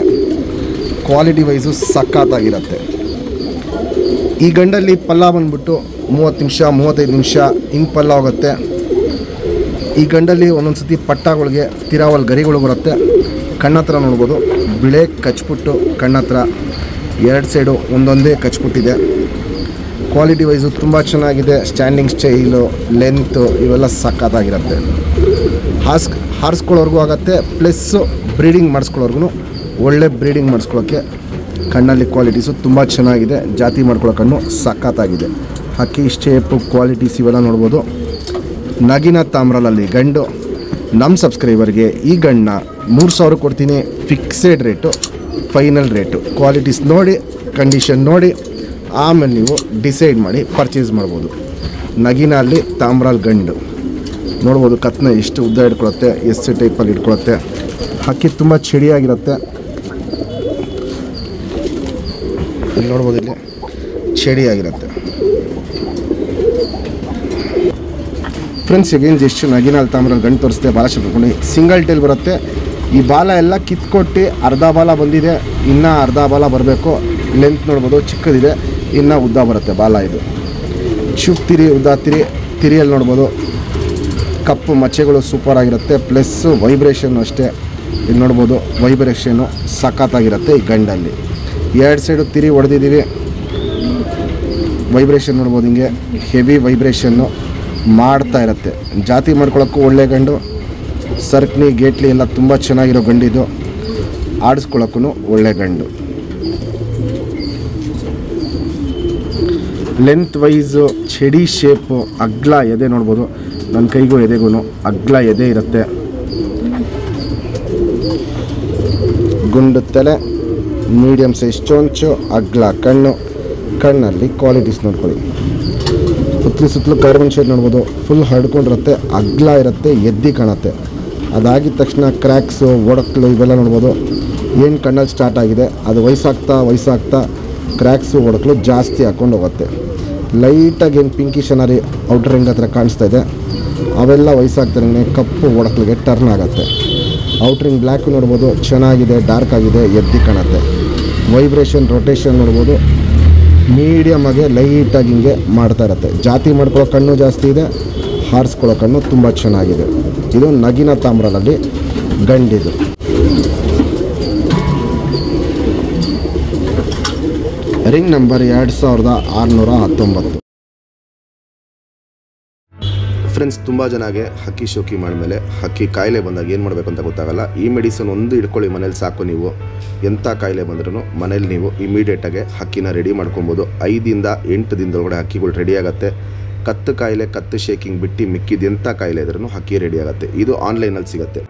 ಕ್ವಾಲಿಟಿ ವೈಸು ಸಖತ್ತಾಗಿರುತ್ತೆ. ಈ ಗಂಡಲ್ಲಿ ಪಲ್ಲ ಬಂದ್ಬಿಟ್ಟು 30 ನಿಮಿಷ 35 ನಿಮಿಷ ಹಿಂಗೆ ಪಲ್ಲ ಹೋಗುತ್ತೆ. ಈ ಗಂಡಲ್ಲಿ ಒಂದೊಂದು ಸತಿ ಪಟ್ಟಗಳಿಗೆ ತಿರಾವಲ್ ಗರಿಗಳು ಬರುತ್ತೆ. ಕಣ್ಣತ್ರ ನೋಡ್ಬೋದು, ಬಿಳೆ ಕಚ್ಬಿಟ್ಟು ಕಣ್ಣತ್ರ 2 ಸೈಡು ಒಂದೊಂದೇ ಕಚ್ಬಿಟ್ಟಿದೆ. ಕ್ವಾಲಿಟಿ ವೈಸು ತುಂಬ ಚೆನ್ನಾಗಿದೆ. ಸ್ಟ್ಯಾಂಡಿಂಗ್ ಸ್ಟೈಲು, ಲೆಂತು ಇವೆಲ್ಲ ಸಖತ್ತಾಗಿರುತ್ತೆ. ಹಾರಿಸ್ಕೊಳ್ಳೋರ್ಗೂ ಆಗುತ್ತೆ, ಪ್ಲಸ್ಸು ಬ್ರೀಡಿಂಗ್ ಮಾಡಿಸ್ಕೊಳ್ಳೋರ್ಗು ಒಳ್ಳೆ ಬ್ರೀಡಿಂಗ್ ಮಾಡಿಸ್ಕೊಳ್ಳೋಕ್ಕೆ ಕಣ್ಣಲ್ಲಿ ಕ್ವಾಲಿಟೀಸು ತುಂಬ ಚೆನ್ನಾಗಿದೆ. ಜಾತಿ ಮಾಡ್ಕೊಳ್ಳೋಕನ್ನು ಸಖತ್ತಾಗಿದೆ. ಹಕ್ಕಿ ಶೇಪು ಕ್ವಾಲಿಟೀಸ್ ಇವೆಲ್ಲ ನೋಡ್ಬೋದು. ನಗಿನ ತಾಮ್ರಲಲ್ಲಿ ಗಂಡು. ನಮ್ಮ ಸಬ್ಸ್ಕ್ರೈಬರ್ಗೆ ಈ ಗಂಡನ್ನ 3000 ಕೊಡ್ತೀನಿ. Fixed rate, final rate. Qualities ನೋಡಿ, ಕಂಡೀಷನ್ ನೋಡಿ ಆಮೇಲೆ ನೀವು ಡಿಸೈಡ್ ಮಾಡಿ ಪರ್ಚೇಸ್ ಮಾಡ್ಬೋದು. ನಗಿನಲ್ಲಿ ತಾಮ್ರಾಲ್ ಗಂಡು ನೋಡ್ಬೋದು. ಕತ್ನ ಎಷ್ಟು ಉದ್ದ ಇಟ್ಕೊಳುತ್ತೆ, ಎಷ್ಟು ಟೈಪಲ್ಲಿ ಇಟ್ಕೊಳುತ್ತೆ. ಹಕ್ಕಿ ತುಂಬ ಚಡಿಯಾಗಿರುತ್ತೆ. ಇಲ್ಲಿ ನೋಡ್ಬೋದು, ಇಲ್ಲಿ ಚಡಿಯಾಗಿರುತ್ತೆ. ಫ್ರೆಂಡ್ಸ್, ಈಗೇನು ಜಸ್ಟ್ ನಗಿನಲ್ಲಿ ತಾಮ್ರಲ್ಲಿ ಗಂಡು ತೋರಿಸ್ತೆ. ಬಾಲ ಶೇಪ್ ಸಿಂಗಲ್ ಟೇಲ್ ಬರುತ್ತೆ. ಈ ಬಾಲ ಎಲ್ಲ ಕಿತ್ಕೊಟ್ಟು ಅರ್ಧ ಬಾಲ ಬಂದಿದೆ, ಇನ್ನೂ ಅರ್ಧ ಬಾಲ ಬರಬೇಕು. ಲೆಂತ್ ನೋಡ್ಬೋದು, ಚಿಕ್ಕದಿದೆ, ಇನ್ನೂ ಉದ್ದ ಬರುತ್ತೆ ಬಾಲ. ಇದು ಚುಪ್ ತಿರಿ, ಉದ್ದ ತಿರಿಯಲ್ಲಿ ನೋಡ್ಬೋದು. ಕಪ್ಪು ಮಚ್ಚೆಗಳು ಸೂಪರಾಗಿರುತ್ತೆ. ಪ್ಲಸ್ಸು ವೈಬ್ರೇಷನ್ನು ಅಷ್ಟೇ. ಇಲ್ಲಿ ನೋಡ್ಬೋದು, ವೈಬ್ರೇಷನ್ನು ಸಖತ್ತಾಗಿರುತ್ತೆ ಈ ಗಂಡಲ್ಲಿ. 2 ಸೈಡು ತಿರಿ ಹೊಡೆದಿದ್ದೀವಿ. ವೈಬ್ರೇಷನ್ ನೋಡ್ಬೋದು, ಹಿಂಗೆ ಹೆವಿ ವೈಬ್ರೇಷನ್ನು ಮಾಡ್ತಾ ಇರುತ್ತೆ. ಜಾತಿ ಮಾಡ್ಕೊಳ್ಳೋಕ್ಕೂ ಒಳ್ಳೆ ಗಂಡು. ಸರ್ಕ್ನಿ ಗೇಟ್ಲಿ ಎಲ್ಲ ತುಂಬ ಚೆನ್ನಾಗಿರೋ ಗಂಡಿದು. ಆಡಿಸ್ಕೊಳ್ಳೋಕ್ಕೂ ಒಳ್ಳೆ ಗಂಡು. ಲೆಂತ್ ವೈಸು ಚಡಿ ಶೇಪು, ಅಗ್ಲ ಎದೆ ನೋಡ್ಬೋದು. ನನ್ನ ಕೈಗೂ ಎದೆಗೂ ಅಗ್ಲ ಎದೆ ಇರುತ್ತೆ. ಗುಂಡು ತಲೆ, ಮೀಡಿಯಮ್ ಸೈಜ್ ಚೊಂಚು, ಅಗ್ಲ ಕಣ್ಣು. ಕಣ್ಣಲ್ಲಿ ಕ್ವಾಲಿಟೀಸ್ ನೋಡ್ಕೊಳ್ಳಿ. ಸುತ್ತಲೂ ಕಾರ್ಬನ್ ಶೇಡ್ ನೋಡ್ಬೋದು. ಫುಲ್ ಹರಡ್ಕೊಂಡಿರುತ್ತೆ, ಅಗ್ಲ ಇರುತ್ತೆ, ಎದ್ದಿ ಕಾಣುತ್ತೆ. ಅದಾಗಿದ ತಕ್ಷಣ ಕ್ರ್ಯಾಕ್ಸು, ಒಡಕ್ಲು ಇವೆಲ್ಲ ನೋಡ್ಬೋದು. ಏನು ಕಣ್ಣಲ್ಲಿ ಸ್ಟಾರ್ಟ್ ಆಗಿದೆ, ಅದು ವಯಸ್ಸಾಗ್ತಾ ಕ್ರ್ಯಾಕ್ಸು ಒಡಕ್ಲು ಜಾಸ್ತಿ ಹಾಕ್ಕೊಂಡು ಹೋಗುತ್ತೆ. ಲೈಟಾಗಿ ಏನು ಪಿಂಕಿಶ್ ಅನಾರಿ ಔಟರ್ ರಿಂಗ್ ಹತ್ರ ಕಾಣಿಸ್ತಾ ಇದೆ, ಅವೆಲ್ಲ ವಯಸ್ಸಾಗ್ತಾನೆ ಕಪ್ಪು ಒಡಕ್ಲಿಗೆ ಟರ್ನ್ ಆಗುತ್ತೆ. ಔಟ್ರಿಂಗ್ ಬ್ಲ್ಯಾಕು ನೋಡ್ಬೋದು, ಚೆನ್ನಾಗಿದೆ, ಡಾರ್ಕ್ ಆಗಿದೆ, ಎದ್ದಿ ಕಾಣುತ್ತೆ. ವೈಬ್ರೇಷನ್ ರೊಟೇಷನ್ ನೋಡ್ಬೋದು, ಮೀಡಿಯಮ್ ಆಗಿ ಲೈಟಾಗಿ ಹಿಂಗೆ ಮಾಡ್ತಾ ಇರುತ್ತೆ. ಜಾತಿ ಮಾಡ್ಕೊಳ್ಳೋ ಕಣ್ಣು ಜಾಸ್ತಿ ಇದೆ, ಹಾರಿಸ್ಕೊಳ್ಳೋ ಕಣ್ಣು ತುಂಬ ಚೆನ್ನಾಗಿದೆ. ಇದು ನಗಿನ ತಾಮ್ರದಲ್ಲಿ ಗಂಡಿದು. Ring number 2619. ಫ್ರೆಂಡ್ಸ್, ತುಂಬ ಜನಗೆ ಹಕ್ಕಿ ಶೋಕಿ ಮಾಡಿದ್ಮೇಲೆ ಹಕ್ಕಿ ಕಾಯಿಲೆ ಬಂದಾಗ ಏನು ಮಾಡಬೇಕು ಅಂತ ಗೊತ್ತಾಗಲ್ಲ. ಈ ಮೆಡಿಸನ್ ಒಂದು ಇಟ್ಕೊಳ್ಳಿ ಮನೇಲಿ ಸಾಕು. ನೀವು ಎಂಥ ಕಾಯಿಲೆ ಬಂದ್ರೂ ಮನೇಲಿ ನೀವು ಇಮಿಡಿಯೇಟಾಗಿ ಹಕ್ಕಿನ ರೆಡಿ ಮಾಡ್ಕೊಬೋದು. 5 ರಿಂದ 8 ದಿನದೊಳಗಡೆ ಹಕ್ಕಿಗಳು ರೆಡಿ ಆಗುತ್ತೆ. ಕತ್ತು ಕಾಯಿಲೆ, ಕತ್ತು ಶೇಕಿಂಗ್ ಬಿಟ್ಟು ಮಿಕ್ಕಿದ ಎಂಥ ಕಾಯಿಲೆ ಇದ್ರೂ ಹಕ್ಕಿ ರೆಡಿ ಆಗುತ್ತೆ. ಇದು ಆನ್ಲೈನಲ್ಲಿ ಸಿಗುತ್ತೆ.